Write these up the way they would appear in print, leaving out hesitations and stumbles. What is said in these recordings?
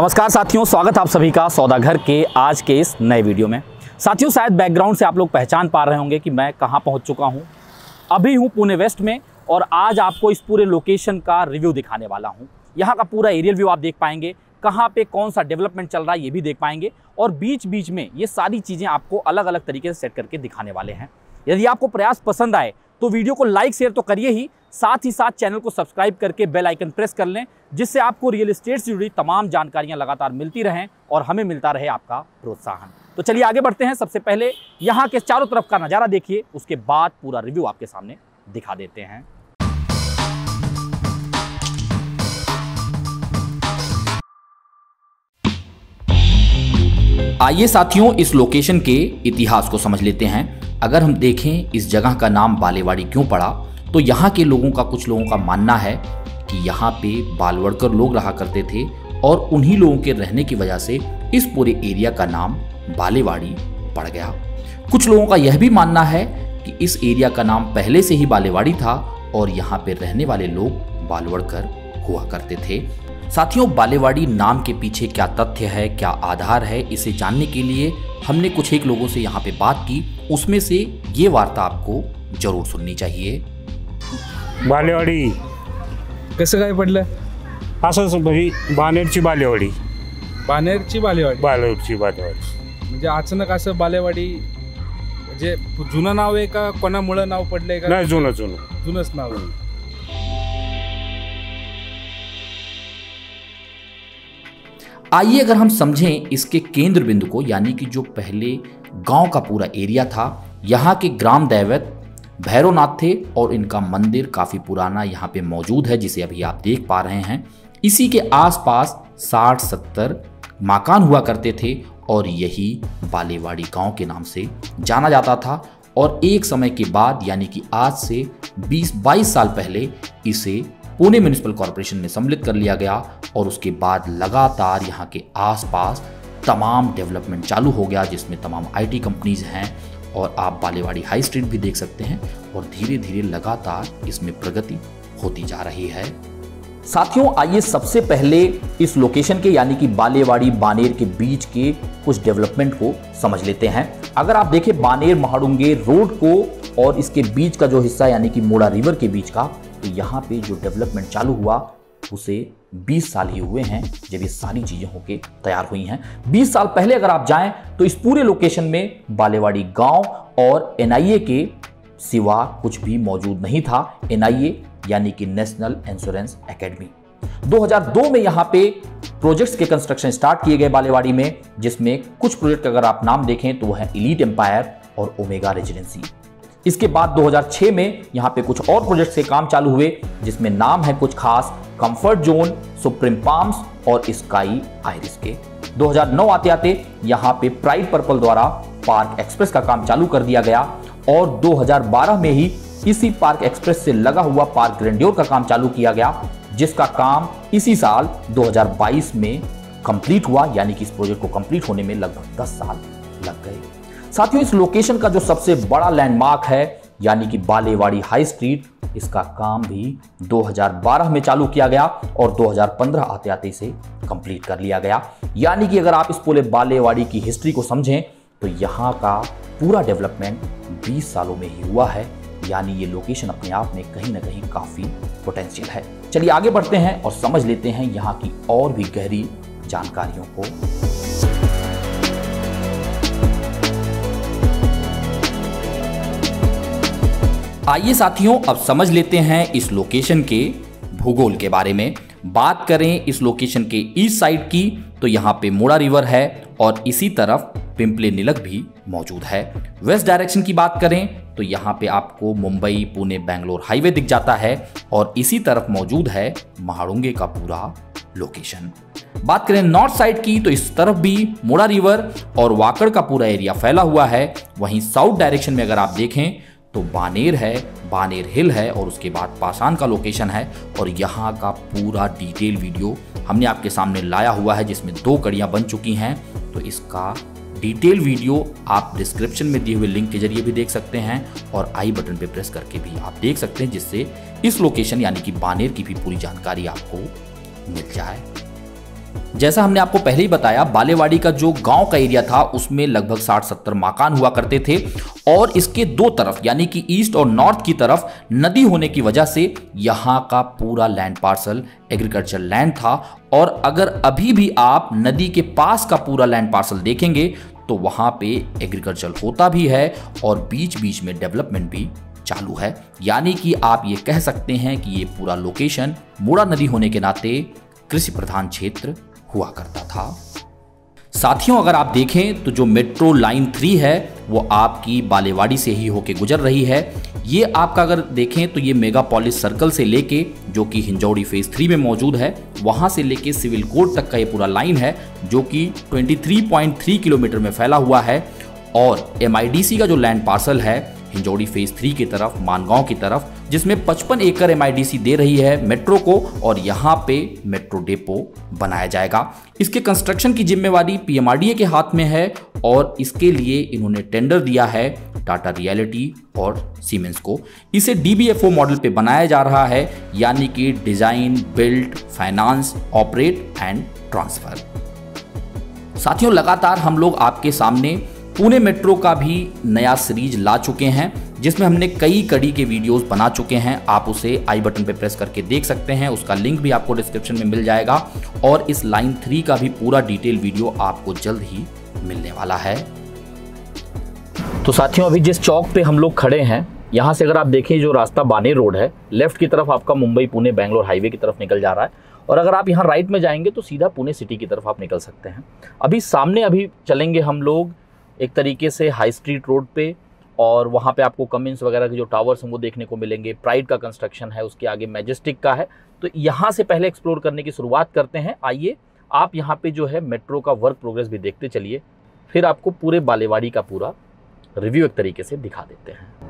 नमस्कार साथियों, स्वागत आप सभी का सौदागर के आज के इस नए वीडियो में। साथियों, शायद बैकग्राउंड से आप लोग पहचान पा रहे होंगे कि मैं कहां पहुंच चुका हूं। अभी हूं पुणे वेस्ट में और आज आपको इस पूरे लोकेशन का रिव्यू दिखाने वाला हूं। यहां का पूरा एरियल व्यू आप देख पाएंगे, कहां पे कौन सा डेवलपमेंट चल रहा है ये भी देख पाएंगे और बीच बीच में ये सारी चीज़ें आपको अलग अलग तरीके से सेट करके दिखाने वाले हैं। यदि आपको प्रयास पसंद आए तो वीडियो को लाइक शेयर तो करिए ही, साथ ही साथ चैनल को सब्सक्राइब करके बेल आइकन प्रेस कर लें, जिससे आपको रियल एस्टेट से जुड़ी तमाम जानकारियां लगातार मिलती रहें और हमें मिलता रहे आपका प्रोत्साहन। तो चलिए आगे बढ़ते हैं। सबसे पहले यहाँ के चारों तरफ का नज़ारा देखिए, उसके बाद पूरा रिव्यू आपके सामने दिखा देते हैं। आइए साथियों, इस लोकेशन के इतिहास को समझ लेते हैं। अगर हम देखें इस जगह का नाम बालेवाड़ी क्यों पड़ा, तो यहाँ के लोगों का, कुछ लोगों का मानना है कि यहाँ पे बालवड़कर लोग रहा करते थे और उन्हीं लोगों के रहने की वजह से इस पूरे एरिया का नाम बालेवाड़ी पड़ गया। कुछ लोगों का यह भी मानना है कि इस एरिया का नाम पहले से ही बालेवाड़ी था और यहाँ पे रहने वाले लोग बालवड़कर हुआ करते थे। साथियों, बालेवाड़ी नाम के पीछे क्या तथ्य है, क्या आधार है, इसे जानने के लिए हमने कुछ एक लोगों से यहाँ पे बात की। उसमें से ये वार्ता आपको जरूर सुननी चाहिए। बालेवाडी कसं काय पडलं? असंच म्हणजे बाणेरची बालेवाडी. बाणेरची बालेवाडी. बालेरची बालेवाडी म्हणजे अचानक असं बालेवाडी म्हणजे जुनं नाव आहे का कोणामुळे नाव पडलंय का? नाही, जुनंच नाव आहे. आइए अगर हम समझें इसके केंद्र बिंदु को, यानी कि जो पहले गांव का पूरा एरिया था, यहाँ के ग्राम दैवत भैरवनाथ थे और इनका मंदिर काफ़ी पुराना यहाँ पे मौजूद है, जिसे अभी आप देख पा रहे हैं। इसी के आसपास 60-70 मकान हुआ करते थे और यही बालेवाड़ी गांव के नाम से जाना जाता था। और एक समय के बाद, यानी कि आज से 20-22 साल पहले, इसे पुणे म्युनिसिपल कॉरपोरेशन में सम्मिलित कर लिया गया और उसके बाद लगातार यहाँ के आसपास तमाम डेवलपमेंट चालू हो गया, जिसमें तमाम आईटी कंपनीज हैं और आप बालेवाड़ी हाई स्ट्रीट भी देख सकते हैं और धीरे धीरे लगातार इसमें प्रगति होती जा रही है। साथियों, आइए सबसे पहले इस लोकेशन के, यानी कि बालेवाड़ी बानेर के बीच के कुछ डेवलपमेंट को समझ लेते हैं। अगर आप देखें बानेर महाडुंगे रोड को और इसके बीच का जो हिस्सा, यानी कि मोड़ा रिवर के बीच का, तो यहाँ पे जो डेवलपमेंट चालू हुआ उसे 20 साल ही हुए हैं जब ये सारी चीजें होके तैयार हुई हैं। 20 साल पहले अगर आप जाएं तो इस पूरे लोकेशन में बालेवाड़ी गांव और एनआईए के सिवा कुछ भी मौजूद नहीं था। एनआईए यानी कि नेशनल इंश्योरेंस एकेडमी। 2002 में यहाँ पे प्रोजेक्ट्स के कंस्ट्रक्शन स्टार्ट किए गए बालेवाड़ी में, जिसमें कुछ प्रोजेक्ट अगर आप नाम देखें तो वह है एलीट एम्पायर और ओमेगा रेजिडेंसी। इसके बाद 2006 में यहाँ पे कुछ और प्रोजेक्ट के काम चालू हुए, जिसमें नाम है कुछ खास कंफर्ट जोन, सुप्रीम पाम्स और स्काई आइरिस के। 2009 आते आते यहाँ पे प्राइड पर्पल द्वारा पार्क एक्सप्रेस का काम चालू कर दिया गया और 2012 में ही इसी पार्क एक्सप्रेस से लगा हुआ पार्क ग्रैंडियोर का काम चालू किया गया, जिसका काम इसी साल 2022 में कंप्लीट हुआ, यानी कि इस प्रोजेक्ट को कंप्लीट होने में लगभग 10 साल लग गए। साथियों, इस लोकेशन का जो सबसे बड़ा लैंडमार्क है, यानी कि बालेवाड़ी हाई स्ट्रीट, इसका काम भी 2012 में चालू किया गया और 2015 आते आते इसे कंप्लीट कर लिया गया। यानी कि अगर आप इस पूरे बालेवाड़ी की हिस्ट्री को समझें तो यहाँ का पूरा डेवलपमेंट 20 सालों में ही हुआ है। यानी ये लोकेशन अपने आप में कहीं ना कहीं काफ़ी पोटेंशियल है। चलिए आगे बढ़ते हैं और समझ लेते हैं यहाँ की और भी गहरी जानकारियों को। आइए साथियों, अब समझ लेते हैं इस लोकेशन के भूगोल के बारे में। बात करें इस लोकेशन के ईस्ट साइड की, तो यहाँ पे मोड़ा रिवर है और इसी तरफ पिंपले निलक भी मौजूद है। वेस्ट डायरेक्शन की बात करें तो यहाँ पे आपको मुंबई पुणे बेंगलोर हाईवे दिख जाता है और इसी तरफ मौजूद है महाडुंगे का पूरा लोकेशन। बात करें नॉर्थ साइड की, तो इस तरफ भी मोड़ा रिवर और वाकड़ का पूरा एरिया फैला हुआ है। वहीं साउथ डायरेक्शन में अगर आप देखें तो बानेर है, बानेर हिल है और उसके बाद पासान का लोकेशन है। और यहाँ का पूरा डिटेल वीडियो हमने आपके सामने लाया हुआ है, जिसमें 2 कड़ियाँ बन चुकी हैं। तो इसका डिटेल वीडियो आप डिस्क्रिप्शन में दिए हुए लिंक के जरिए भी देख सकते हैं और आई बटन पे प्रेस करके भी आप देख सकते हैं, जिससे इस लोकेशन यानी कि बानेर की भी पूरी जानकारी आपको मिल जाए। जैसा हमने आपको पहले ही बताया, बालेवाड़ी का जो गांव का एरिया था उसमें लगभग 60-70 मकान हुआ करते थे और इसके दो तरफ यानी कि ईस्ट और नॉर्थ की तरफ नदी होने की वजह से यहाँ का पूरा लैंड पार्सल एग्रीकल्चर लैंड था। और अगर अभी भी आप नदी के पास का पूरा लैंड पार्सल देखेंगे तो वहाँ पे एग्रीकल्चर होता भी है और बीच बीच में डेवलपमेंट भी चालू है। यानी कि आप ये कह सकते हैं कि ये पूरा लोकेशन मूड़ा नदी होने के नाते कृषि प्रधान क्षेत्र हुआ करता था। साथियों, अगर आप देखें तो जो मेट्रो लाइन 3 है वो आपकी बालेवाड़ी से ही होके गुजर रही है। ये आपका अगर देखें तो ये मेगापोलिस सर्कल से लेके जो कि हिंजौड़ी फेज 3 में मौजूद है, वहां से लेके सिविल कोर्ट तक का ये पूरा लाइन है जो कि 23.3 किलोमीटर में फैला हुआ है। और MIDC का जो लैंड पार्सल है हिंजौड़ी फेज 3 की तरफ, मानगांव की तरफ, जिसमें 55 एकड़ MIDC दे रही है मेट्रो को और यहाँ पे मेट्रो डेपो बनाया जाएगा। इसके कंस्ट्रक्शन की जिम्मेवारी PMRDA के हाथ में है और इसके लिए इन्होंने टेंडर दिया है टाटा रियलिटी और सीमेंस को। इसे DBFO मॉडल पे बनाया जा रहा है, यानी कि design, build, finance, operate and transfer. साथियों, लगातार हम लोग आपके सामने पुणे मेट्रो का भी नया सीरीज ला चुके हैं जिसमें हमने कई कड़ी के वीडियोस बना चुके हैं। आप उसे आई बटन पे प्रेस करके देख सकते हैं, उसका लिंक भी आपको डिस्क्रिप्शन में मिल जाएगा। और इस लाइन 3 का भी पूरा डिटेल वीडियो आपको जल्द ही मिलने वाला है। तो साथियों, अभी जिस चौक पे हम लोग खड़े हैं, यहाँ से अगर आप देखें जो रास्ता बानेर रोड है, लेफ्ट की तरफ आपका मुंबई पुणे बेंगलोर हाईवे की तरफ निकल जा रहा है और अगर आप यहाँ राइट में जाएंगे तो सीधा पुणे सिटी की तरफ आप निकल सकते हैं। अभी सामने अभी चलेंगे हम लोग एक तरीके से हाई स्ट्रीट रोड पे और वहाँ पे आपको कमिंस वगैरह के जो टावर्स हैं वो देखने को मिलेंगे। प्राइड का कंस्ट्रक्शन है, उसके आगे मैजेस्टिक का है। तो यहाँ से पहले एक्सप्लोर करने की शुरुआत करते हैं। आइए आप यहाँ पे जो है मेट्रो का वर्क प्रोग्रेस भी देखते चलिए, फिर आपको पूरे बालेवाड़ी का पूरा रिव्यू एक तरीके से दिखा देते हैं।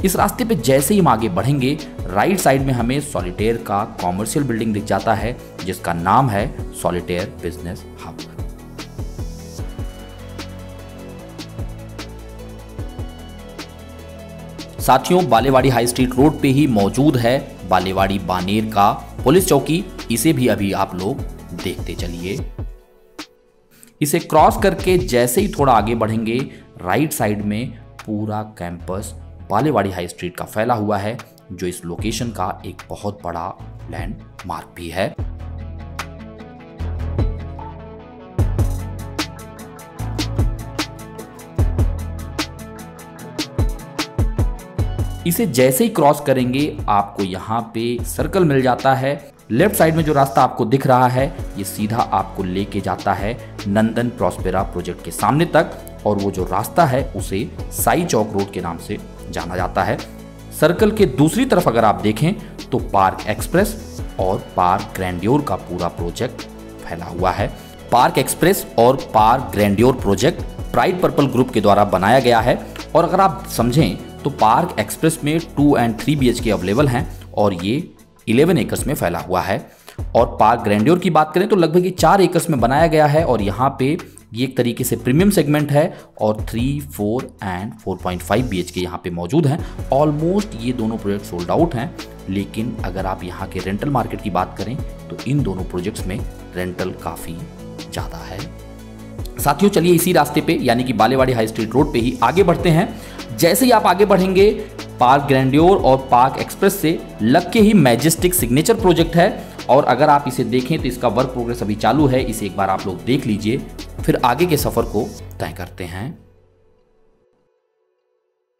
इस रास्ते पे जैसे ही हम आगे बढ़ेंगे, राइट साइड में हमें सॉलिटेयर का कॉमर्शियल बिल्डिंग दिख जाता है जिसका नाम है सॉलिटेयर बिजनेस हब। साथियों, बालेवाड़ी हाई स्ट्रीट रोड पे ही मौजूद है बालेवाड़ी बानेर का पुलिस चौकी। इसे भी अभी आप लोग देखते चलिए। इसे क्रॉस करके जैसे ही थोड़ा आगे बढ़ेंगे, राइट साइड में पूरा कैंपस बालेवाड़ी हाई स्ट्रीट का फैला हुआ है जो इस लोकेशन का एक बहुत बड़ा लैंडमार्क भी है। इसे जैसे ही क्रॉस करेंगे आपको यहाँ पे सर्कल मिल जाता है। लेफ्ट साइड में जो रास्ता आपको दिख रहा है ये सीधा आपको लेके जाता है नंदन प्रॉस्पेरा प्रोजेक्ट के सामने तक और वो जो रास्ता है उसे साई चौक रोड के नाम से जाना जाता है। सर्कल के दूसरी तरफ अगर आप देखें तो पार्क एक्सप्रेस और पार्क ग्रैंडियोर का पूरा प्रोजेक्ट फैला हुआ है। पार्क एक्सप्रेस और Park Grandeur project Pride Purple group के द्वारा बनाया गया है और अगर आप समझें तो पार्क एक्सप्रेस में 2 और 3 BHK अवेलेबल हैं और ये 11 एकर्स में फैला हुआ है। और पार्क ग्रैंडियोर की बात करें तो लगभग 4 एकर्स में बनाया गया है और यहाँ पे ये एक तरीके से प्रीमियम सेगमेंट है और 3, 4 एंड 4.5 BHK यहाँ पे मौजूद हैं। ऑलमोस्ट ये दोनों प्रोजेक्ट सोल्ड आउट हैं, लेकिन अगर आप यहाँ के रेंटल मार्केट की बात करें तो इन दोनों प्रोजेक्ट्स में रेंटल काफ़ी ज़्यादा है। साथियों, चलिए इसी रास्ते पे यानी कि बालेवाड़ी हाई स्ट्रीट रोड पे ही आगे बढ़ते हैं। जैसे ही आप आगे बढ़ेंगे, पार्क ग्रैंडियोर और पार्क एक्सप्रेस से लग के ही मैजेस्टिक सिग्नेचर प्रोजेक्ट है और अगर आप इसे देखें तो इसका वर्क प्रोग्रेस अभी चालू है। इसे एक बार आप लोग देख लीजिए, फिर आगे के सफर को तय करते हैं।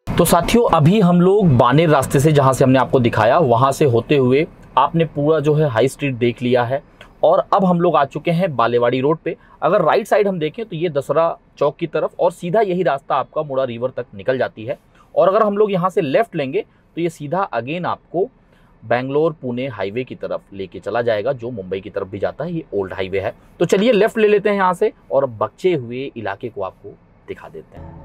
तो साथियों, अभी हम लोग बानेर रास्ते से, जहां से हमने आपको दिखाया, वहां से होते हुए आपने पूरा जो है हाई स्ट्रीट देख लिया है और अब हम लोग आ चुके हैं बालेवाड़ी रोड पे। अगर राइट साइड हम देखें तो ये दसरा चौक की तरफ और सीधा यही रास्ता आपका मुड़ा रिवर तक निकल जाती है और अगर हम लोग यहाँ से लेफ्ट लेंगे तो ये सीधा अगेन आपको बेंगलोर पुणे हाईवे की तरफ लेके चला जाएगा जो मुंबई की तरफ भी जाता है। ये ओल्ड हाईवे है। तो चलिए लेफ्ट ले लेते हैं यहाँ से और बचे हुए इलाके को आपको दिखा देते हैं।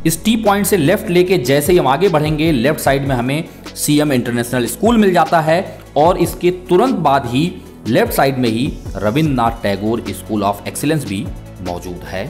इस टी पॉइंट से लेफ्ट लेके जैसे ही हम आगे बढ़ेंगे, लेफ्ट साइड में हमें CM इंटरनेशनल स्कूल मिल जाता है और इसके तुरंत बाद ही लेफ्ट साइड में ही Rabindranath Tagore school of excellence भी मौजूद है।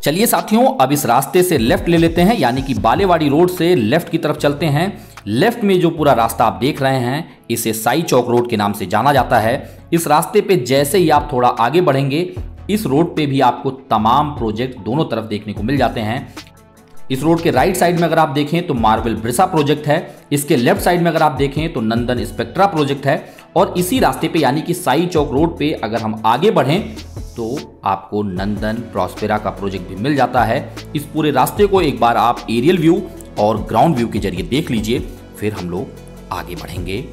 चलिए साथियों, अब इस रास्ते से लेफ्ट ले लेते हैं, यानी कि बालेवाड़ी रोड से लेफ्ट की तरफ चलते हैं। लेफ्ट में जो पूरा रास्ता आप देख रहे हैं, इसे साई चौक रोड के नाम से जाना जाता है। इस रास्ते पे जैसे ही आप थोड़ा आगे बढ़ेंगे, इस रोड पे भी आपको तमाम प्रोजेक्ट दोनों तरफ देखने को मिल जाते हैं। इस रोड के राइट साइड में अगर आप देखें तो मार्बल ब्रिसा प्रोजेक्ट है। इसके लेफ्ट साइड में अगर आप देखें तो नंदन स्पेक्ट्रा प्रोजेक्ट है। और इसी रास्ते पे यानी कि साई चौक रोड पे अगर हम आगे बढ़ें तो आपको नंदन प्रॉस्पेरा का प्रोजेक्ट भी मिल जाता है। इस पूरे रास्ते को एक बार आप एरियल व्यू और ग्राउंड व्यू के जरिए देख लीजिए, फिर हम लोग आगे बढ़ेंगे।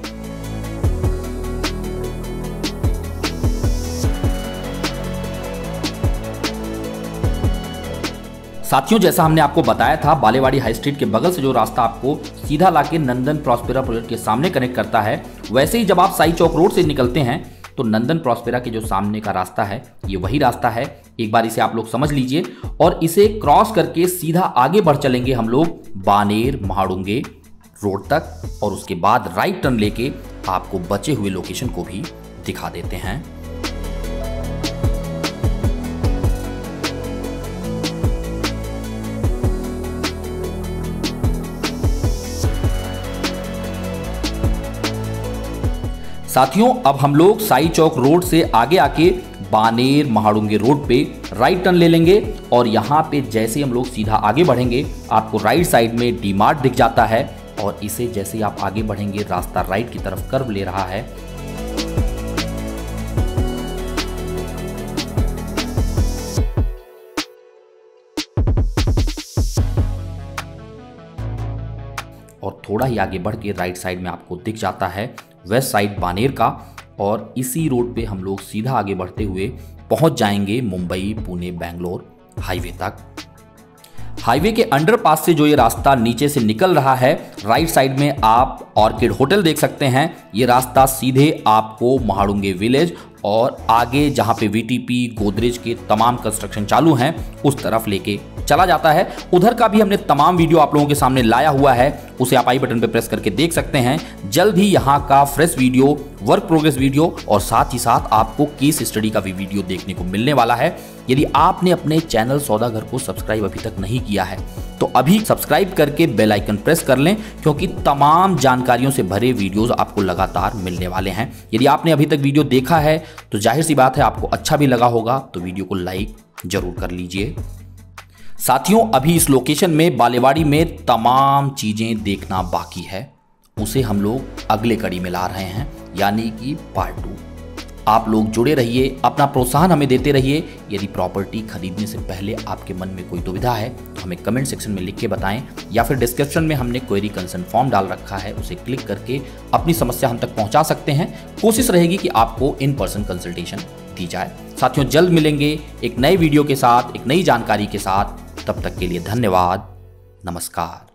साथियों, जैसा हमने आपको बताया था, बालेवाड़ी हाई स्ट्रीट के बगल से जो रास्ता आपको सीधा लाके नंदन प्रॉस्पेरा प्रोजेक्ट के सामने कनेक्ट करता है, वैसे ही जब आप साई चौक रोड से निकलते हैं तो नंदन प्रॉस्पेरा के जो सामने का रास्ता है, ये वही रास्ता है। एक बार इसे आप लोग समझ लीजिए और इसे क्रॉस करके सीधा आगे बढ़ चलेंगे हम लोग बानेर महाडुंगे रोड तक, और उसके बाद राइट टर्न लेके आपको बचे हुए लोकेशन को भी दिखा देते हैं। साथियों, अब हम लोग साई चौक रोड से आगे आके बानेर महाडुंगे रोड पे राइट टर्न ले लेंगे, और यहाँ पे जैसे हम लोग सीधा आगे बढ़ेंगे आपको राइट साइड में डी मार्ट दिख जाता है, और इसे जैसे ही आप आगे बढ़ेंगे रास्ता राइट की तरफ कर्व ले रहा है। और थोड़ा ही आगे बढ़ के राइट साइड में आपको दिख जाता है वेस्ट साइड बानेर का, और इसी रोड पे हम लोग सीधा आगे बढ़ते हुए पहुंच जाएंगे मुंबई पुणे बेंगलोर हाईवे तक। हाईवे के अंडरपास से जो ये रास्ता नीचे से निकल रहा है, राइट साइड में आप ऑर्किड होटल देख सकते हैं। ये रास्ता सीधे आपको महाडुंगे विलेज और आगे जहां पे वीटीपी गोदरेज के तमाम कंस्ट्रक्शन चालू हैं उस तरफ लेके चला जाता है। उधर का भी हमने तमाम वीडियो आप लोगों के सामने लाया हुआ है, उसे आप आई बटन पे प्रेस करके देख सकते हैं। जल्द ही यहाँ का fresh video, work progress video और साथ ही साथ आपको केस स्टडी का भी वीडियो देखने को मिलने वाला है। यदि आपने अपने चैनल सौदागर को सब्सक्राइब अभी तक नहीं किया है तो अभी सब्सक्राइब करके बेल आइकन प्रेस कर लें, क्योंकि तमाम जानकारियों से भरे वीडियोस आपको लगातार मिलने वाले हैं। यदि आपने अभी तक वीडियो देखा है तो जाहिर सी बात है आपको अच्छा भी लगा होगा, तो वीडियो को लाइक जरूर कर लीजिए। साथियों, अभी इस लोकेशन में बालेवाड़ी में तमाम चीजें देखना बाकी है, उसे हम लोग अगले कड़ी में ला रहे हैं, यानी कि पार्ट 2। आप लोग जुड़े रहिए, अपना प्रोत्साहन हमें देते रहिए। यदि प्रॉपर्टी खरीदने से पहले आपके मन में कोई दुविधा है तो हमें कमेंट सेक्शन में लिख के बताएं, या फिर डिस्क्रिप्शन में हमने क्वेरी कंसर्न फॉर्म डाल रखा है, उसे क्लिक करके अपनी समस्या हम तक पहुंचा सकते हैं। कोशिश रहेगी कि आपको इन पर्सन कंसल्टेशन दी जाए। साथियों, जल्द मिलेंगे एक नए वीडियो के साथ, एक नई जानकारी के साथ। तब तक के लिए धन्यवाद, नमस्कार।